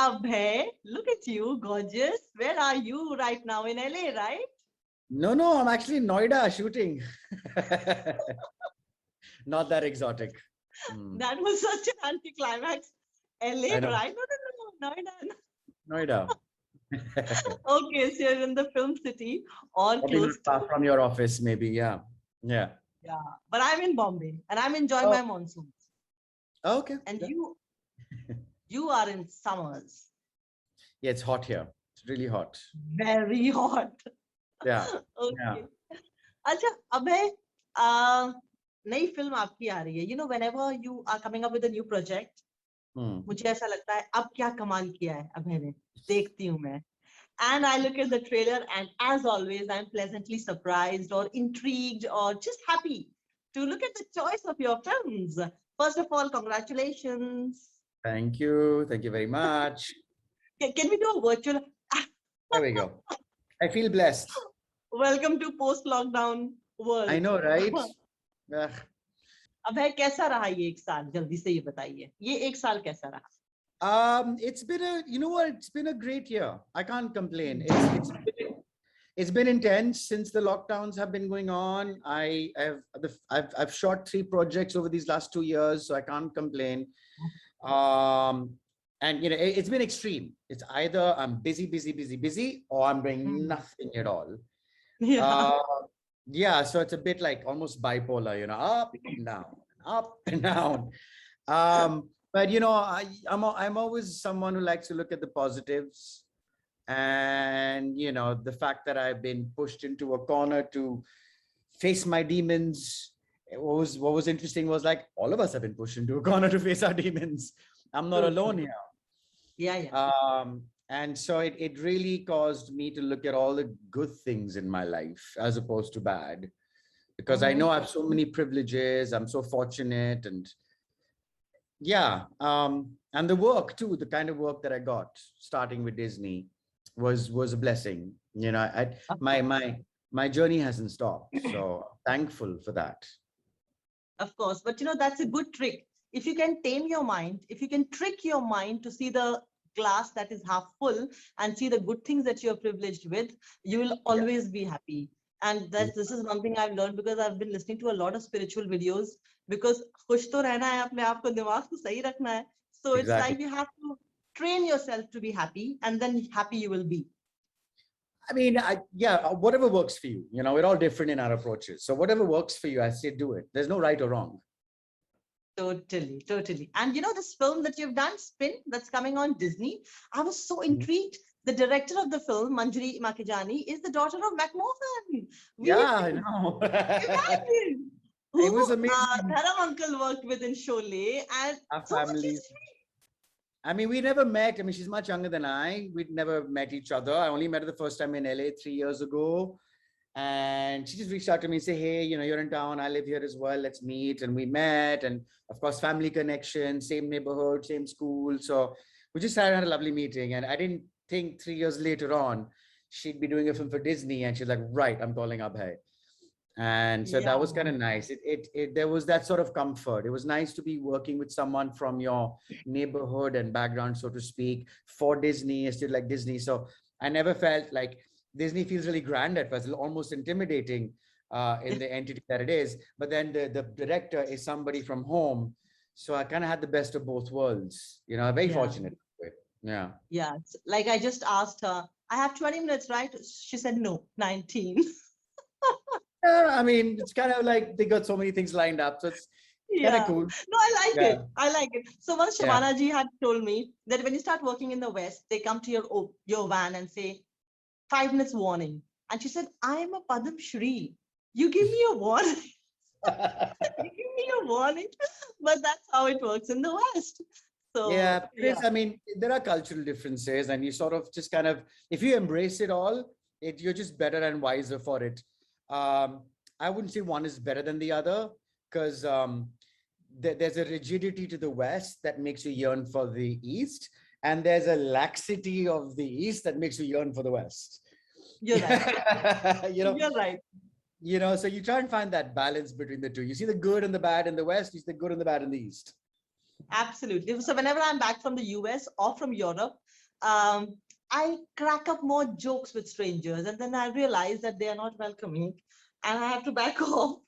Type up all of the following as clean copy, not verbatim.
Abhay, look at you, gorgeous. Where are you right now in LA, right? No, I'm actually in Noida shooting. Not that exotic. Hmm. That was such an anticlimax. LA, I know. right? No, Noida. Noida. Okay, so you're in the film city or Probably not close to. far from your office, maybe. Yeah. Yeah. Yeah, but I'm in Bombay and I'm enjoying Oh, my monsoons. okay. And Yeah. you are in summers. Yeah, it's hot here. It's really hot. Very hot. Yeah. Yeah. Okay. अच्छा अबे uh, नई film आपकी आ रही है. You know, whenever you are coming up with a new project, Hmm. मुझे ऐसा लगता है अब क्या कमाल किया है अभय ने. देखती हूँ मैं. And I look at the trailer, and as always, I'm pleasantly surprised or intrigued or just happy to look at the choice of your films. First of all, congratulations. Thank you. Thank you very much. Can we do a virtual There we go. I feel blessed. welcome to post-lockdown world? I know, right? Yeah. अभय कैसा रहा ये एक साल? जल्दी से ये बताइए. ये एक साल कैसा रहा? It's been you know what? It's been a great year. I can't complain. It's been intense since the lockdowns have been going on. I've shot 3 projects over these last 2 years, so I can't complain. And it's been extreme. It's either I'm busy, or I'm doing nothing at all. Yeah. Yeah, so it's a bit like almost bipolar, up and down. But I'm always someone who likes to look at the positives, and the fact that I've been pushed into a corner to face my demons. What was interesting was, like, all of us have been pushed into a corner to face our demons. I'm not alone here. Yeah. And so it really caused me to look at all the good things in my life as opposed to bad, because I know I have so many privileges. I'm so fortunate, and yeah, and the work too, the kind of work that I got starting with Disney was a blessing. My journey hasn't stopped, so thankful for that. Of course, but that's a good trick. If you can tame your mind, if you can trick your mind to see the glass that is half full and see the good things that you're privileged with, you will always be happy. And this is one thing I've learned, because I've been listening to a lot of spiritual videos, because खुश तो रहना है, अपने आप को दिमाग को सही रखना है. So it's like you have to train yourself to be happy, and then happy you will be. I mean, whatever works for you. We're all different in our approaches. So whatever works for you, I say do it. There's no right or wrong. Totally. And this film that you've done, Spin, that's coming on Disney, I was so intrigued. The director of the film, Manjari Makijany, is the daughter of McMahon. I know. Imagine. It was amazing. Dharam uncle worked with in Sholay, and our so much family. history. I mean, we never met. I mean, she's much younger than I. We'd never met each other. I only met her the first time in LA 3 years ago. And she just reached out to me and said, hey, you're in town. I live here as well. Let's meet. And we met. And of course, family connection, same neighborhood, same school. So we just had a lovely meeting. And I didn't think 3 years later on, she'd be doing a film for Disney. And she's like, right, I'm calling Abhay. And so that was kind of nice. There was that sort of comfort. It was nice to be working with someone from your neighborhood and background, so to speak, for Disney. I still like Disney. So I never felt like Disney feels really grand at first, almost intimidating in the entity that it is. But then the director is somebody from home. So I kind of had the best of both worlds. Very fortunate. Yeah. Yeah. Like I just asked her, I have 20 minutes, right? She said, no, 19. I mean, it's kind of like they got so many things lined up. So it's kind of cool. No, I like it. So once Shabana ji had told me that when you start working in the West, they come to your van and say, 5 minutes warning. And she said, I'm a Padam Shri. You give me a warning. You give me a warning. But that's how it works in the West. So I mean, there are cultural differences, and you sort of just kind of, if you embrace it all, you're just better and wiser for it. I wouldn't say one is better than the other, because there's a rigidity to the West that makes you yearn for the East, and there's a laxity of the East that makes you yearn for the West. You're right. You're right. So you try and find that balance between the two. You see the good and the bad in the West, you see the good and the bad in the East. Absolutely. So whenever I'm back from the US or from Europe, um, I crack up more jokes with strangers, and then I realize that they are not welcoming, and I have to back off.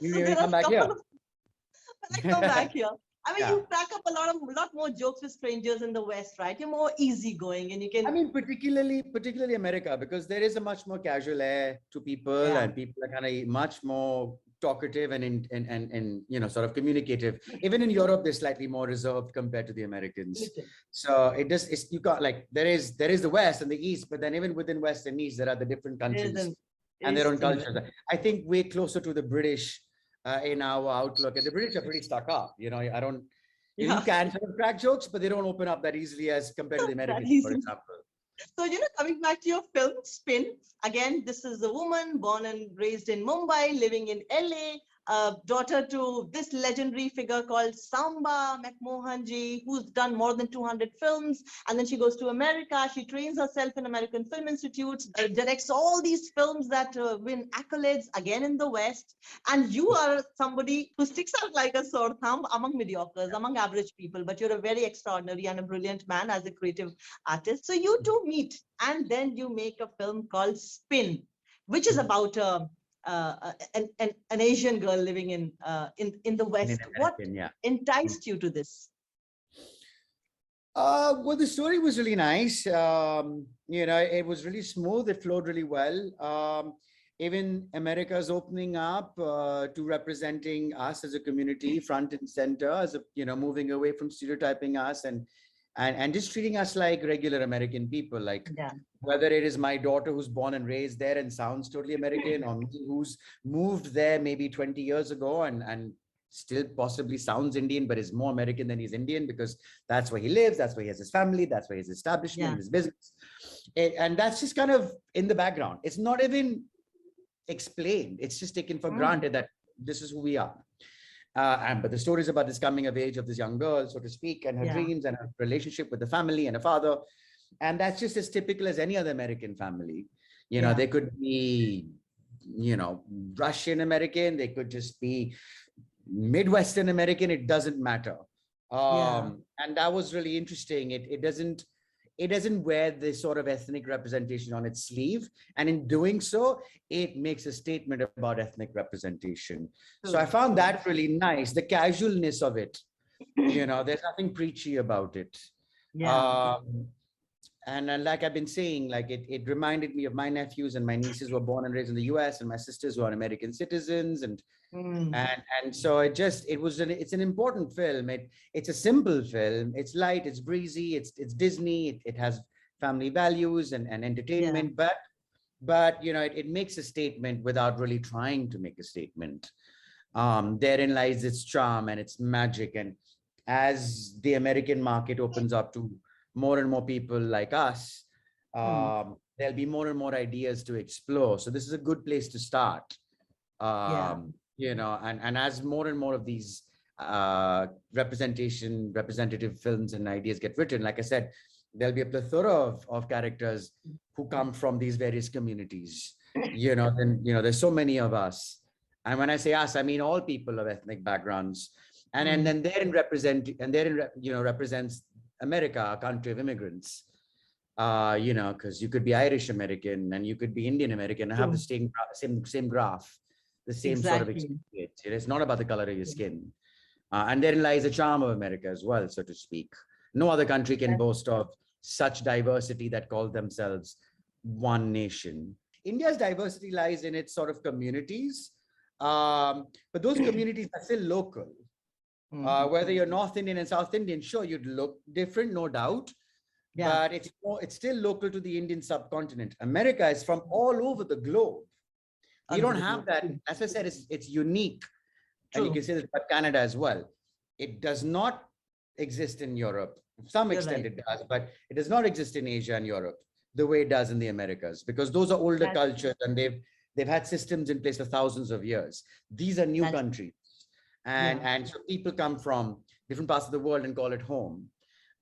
You So need there to are come a back couple here. of when I come back here. I mean, Yeah. you crack up a lot more jokes with strangers in the West, right? You're more easygoing, and you I can, mean, particularly America, because there is a much more casual air to people, yeah, and people are kind of much more talkative and sort of communicative. Even in Europe, they're slightly more reserved compared to the Americans. listen. So it's you got like there is the West and the East, but then even within West and East, there are the different There's countries an and their own East and West. cultures. I think we're closer to the British in our outlook, and the British are pretty stuck up. I don't. You Yeah, can sort of crack jokes, but they don't open up that easily as compared to the that Americans, for easy. example. So, coming back to your film, Spin, again, this is a woman born and raised in Mumbai, living in LA, daughter to this legendary figure called Samba McMohanji, who's done more than 200 films. And then she goes to America. She trains herself in American Film Institute, directs all these films that win accolades again in the West. And you are somebody who sticks out like a sore thumb among mediocres, among average people, but you're a very extraordinary and a brilliant man as a creative artist. So you two meet, and then you make a film called Spin, which is about an Asian girl living in the In an West. What American, yeah. enticed you to this? Well, the story was really nice. It was really smooth. It flowed really well. Even America's opening up to representing us as a community front and center, as moving away from stereotyping us and just treating us like regular American people. Like Yeah. whether it is my daughter who's born and raised there and sounds totally American, or me who's moved there maybe 20 years ago and still possibly sounds Indian, but is more American than he's Indian because that's where he lives, that's where he has his family, that's where his establishment, Yeah. his business. And that's just kind of in the background. It's not even explained. It's just taken for Mm. granted that this is who we are. But the story is about this coming of age of this young girl, so to speak, and her Yeah. dreams and her relationship with the family and her father. And that's just as typical as any other American family. Yeah. They could be, Russian American, they could just be Midwestern American, it doesn't matter. Yeah. And that was really interesting. It doesn't wear this sort of ethnic representation on its sleeve. And in doing so, it makes a statement about ethnic representation. So I found that really nice, the casualness of it. There's nothing preachy about it. Yeah. And like I've been saying, like it reminded me of my nephews and my nieces who were born and raised in the US, and my sisters who are American citizens. Mm. And so it's an important film. It's a simple film. It's light, it's breezy, it's Disney. It has family values and entertainment, Yeah. but it makes a statement without really trying to make a statement. Therein lies its charm and its magic. And as the American market opens up to more and more people like us, there'll be more and more ideas to explore. So this is a good place to start. Yeah. And as more and more of these representative films and ideas get written, like I said, there'll be a plethora of characters who come from these various communities. There's so many of us. And when I say us, I mean all people of ethnic backgrounds. And then represents America, a country of immigrants. Because you could be Irish American and you could be Indian American and have the same graph, the same sort of Exactly. experience. It's not about the color of your skin. And therein lies the charm of America as well, so to speak. No other country can boast of such diversity that call themselves one nation. India's diversity lies in its sort of communities, but those communities are still local. Whether you're North Indian and South Indian, sure, you'd look different, no doubt. Yeah. But it's still local to the Indian subcontinent. America is from all over the globe. We don't have that. As I said, it's unique. And you can say that about Canada as well. It does not exist in Europe. To some extent it does, but it does not exist in Asia and Europe the way it does in the Americas, because those are older cultures and they've had systems in place for thousands of years. These are new countries. And so people come from different parts of the world and call it home.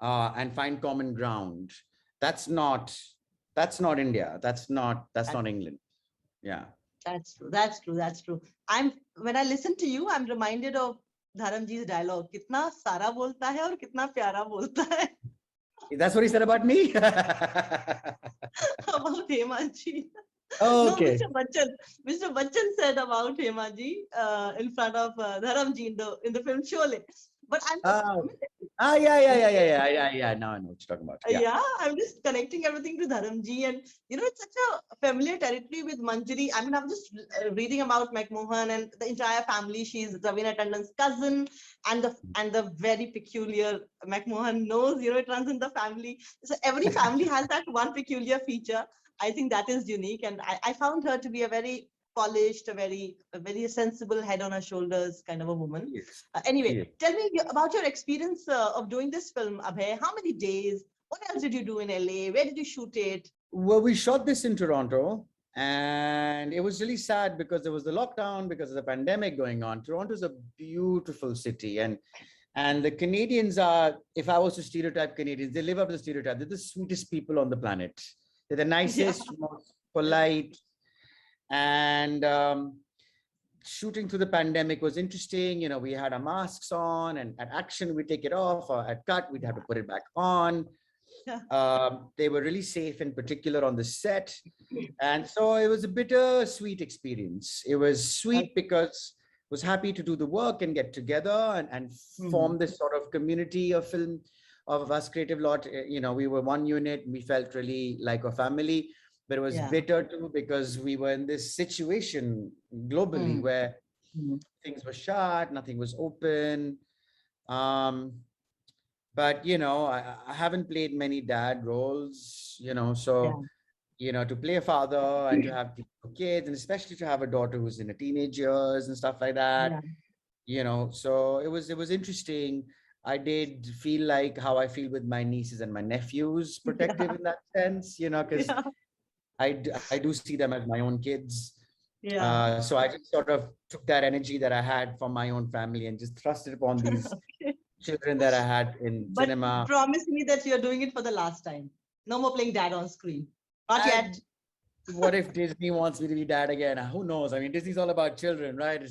And find common ground. That's not India. That's not England. Yeah. That's true. When I listen to you, I'm reminded of Dharamji's dialogue. कितना सारा बोलता है और कितना प्यारा बोलता है. That's what he said about me? About Hemaji. No, Okay. Mr. Bachchan said about Hemaji in front of Dharamji in the film Sholay. But I'm just, Yeah. Now I know what you're talking about. Yeah. yeah, I'm just connecting everything to Dharamji, and it's such a familiar territory with Manjari. I mean, I'm just reading about McMohan and the entire family. She's Ravina Tandon's cousin, and the very peculiar McMohan nose. It runs in the family. So every family has that one peculiar feature. I think that is unique, and I found her to be a very polished, a very sensible, head on her shoulders kind of a woman. Yes. Anyway, Yes. tell me about your experience of doing this film, Abhay. How many days? What else did you do in LA? Where did you shoot it? Well, we shot this in Toronto, and it was really sad because there was the lockdown, because of the pandemic going on. Toronto is a beautiful city, and the Canadians are, if I was to stereotype Canadians, they live up to the stereotype. They're the sweetest people on the planet. They're the nicest, most polite, and shooting through the pandemic was interesting. We had our masks on, and at action we take it off, or at cut we'd have to put it back on. They were really safe, in particular on the set, and so it was a bittersweet experience. It was sweet because I was happy to do the work and get together and form this sort of community of film of us creative lot. We were one unit. We felt really like a family. But it was bitter too, because we were in this situation globally where things were shut, nothing was open. But I haven't played many dad roles, so to play a father and to have kids, and especially to have a daughter who's in the teenage years and stuff like that, so it was interesting. I did feel like how I feel with my nieces and my nephews, protective in that sense, because I do see them as my own kids. So I just sort of took that energy that I had from my own family and just thrust it upon these children that I had in cinema. Promise me that you're doing it for the last time. No more playing dad on screen. Not yet. What if Disney wants me to be dad again? Who knows? I mean, Disney's all about children, right?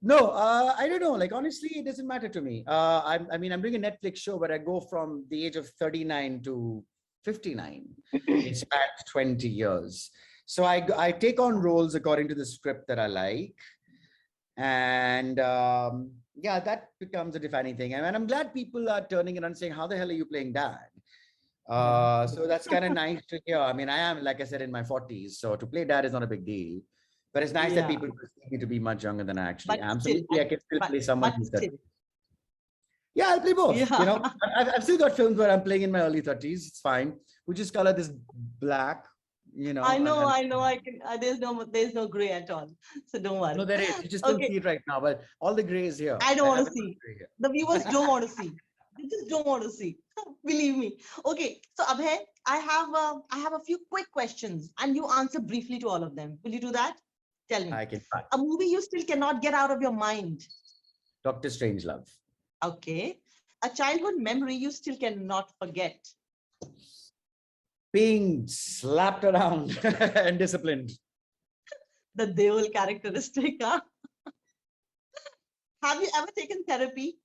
No, I don't know. Like, honestly, it doesn't matter to me. I'm doing a Netflix show where I go from the age of 39 to 59. It spans 20 years. So I take on roles according to the script that I like. And that becomes a defining thing. And I'm glad people are turning around and saying, how the hell are you playing dad? So that's kind of nice to hear. I mean, I am, like I said, in my 40s. So to play dad is not a big deal. But it's nice that people perceive me to be much younger than I actually am. So maybe I can still play someone who's that. Yeah, I'll play both. I've still got films where I'm playing in my early 30s. It's fine. We just color this black. I know. I can. There's no gray at all. So don't worry. No, there is. You just don't see it right now, but all the gray is here. I don't want to see. The viewers don't want to see. They just don't want to see. Believe me. Okay. So Abhay, I have a few quick questions, and you answer briefly to all of them. Will you do that? Tell me. I can try. A movie you still cannot get out of your mind. Dr. Strangelove. Okay. A childhood memory you still cannot forget. Being slapped around and disciplined. The Deol characteristic, huh? Have you ever taken therapy?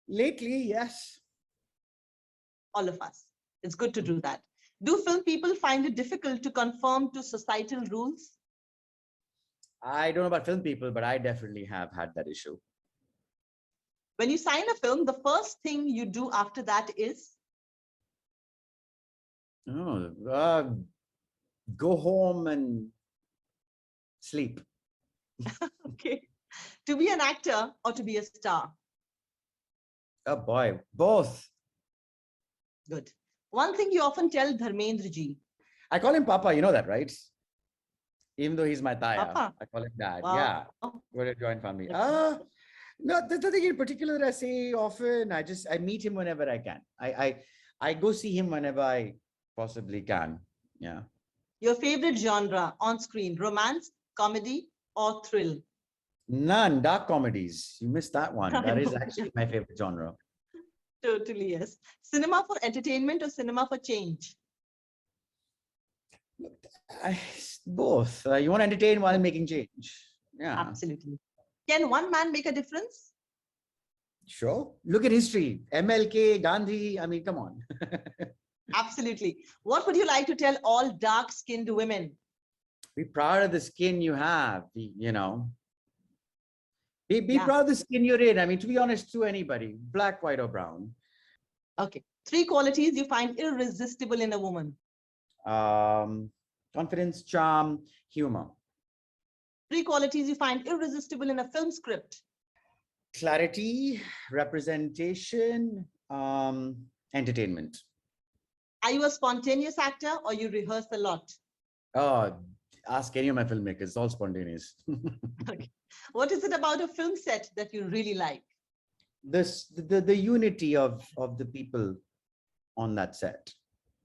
Lately, yes. All of us. It's good to do that. Do film people find it difficult to conform to societal rules? I don't know about film people, but I definitely have had that issue. When you sign a film, the first thing you do after that is? Go home and sleep. Okay. To be an actor or to be a star? Oh boy, both. Good. One thing you often tell Dharmendra ji. I call him Papa, you know that, right? Even though he's my Taya, Papa. I call him Dad. Wow. Yeah, we're a joint family. No, there's nothing in particular that I say often. I meet him whenever I can. I go see him whenever I possibly can. Yeah. Your favorite genre on screen, romance, comedy, or thrill? None. Dark comedies. You missed that one. That is actually my favorite genre. Totally, yes. Cinema for entertainment or cinema for change? Both. You want to entertain while making change. Yeah. Absolutely. Can one man make a difference? Sure. Look at history. MLK, Gandhi. I mean, come on. Absolutely. What would you like to tell all dark-skinned women? Be proud of the skin you have. You know, be Yeah. proud of the skin you're in. I mean, to be honest, to anybody, black, white, or brown. Okay. 3 qualities you find irresistible in a woman. Confidence, charm, humor. 3 qualities you find irresistible in a film script. Clarity, representation, entertainment. Are you a spontaneous actor or you rehearse a lot? Oh, ask any of my filmmakers. It's all spontaneous. Okay. What is it about a film set that you really like? The unity of the people on that set.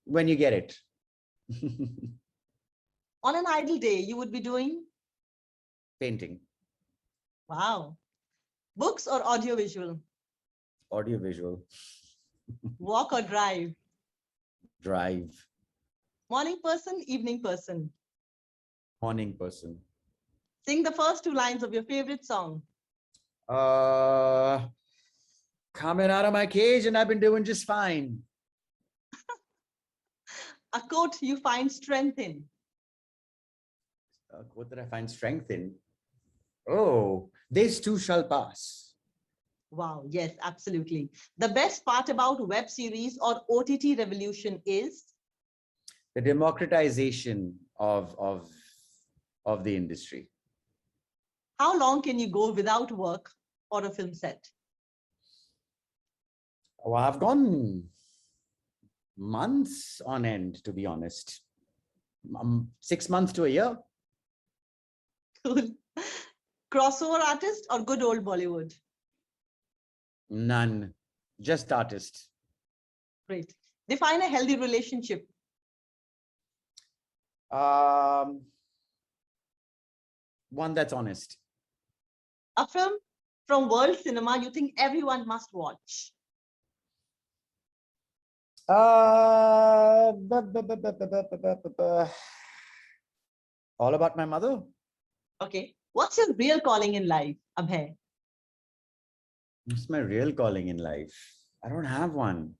When you get it. On an ideal day, you would be doing? Painting. Wow. Books or audiovisual? Audiovisual. Walk or drive? Drive. Morning person, evening person? Morning person. Sing the first 2 lines of your favorite song. Coming out of my cage and I've been doing just fine. A quote you find strength in. A quote that I find strength in. Oh, this too shall pass. Wow, yes, absolutely. The best part about web series or OTT revolution is? The democratization of the industry. How long can you go without work or a film set? Well, I've gone months on end, to be honest. 6 months to a year. Cool. Crossover artist or good old Bollywood? None. Just artist. Great. Define a healthy relationship. One that's honest. A film from world cinema you think everyone must watch. All About My Mother. Okay. What's your real calling in life, Abhay? What's my real calling in life? I don't have one.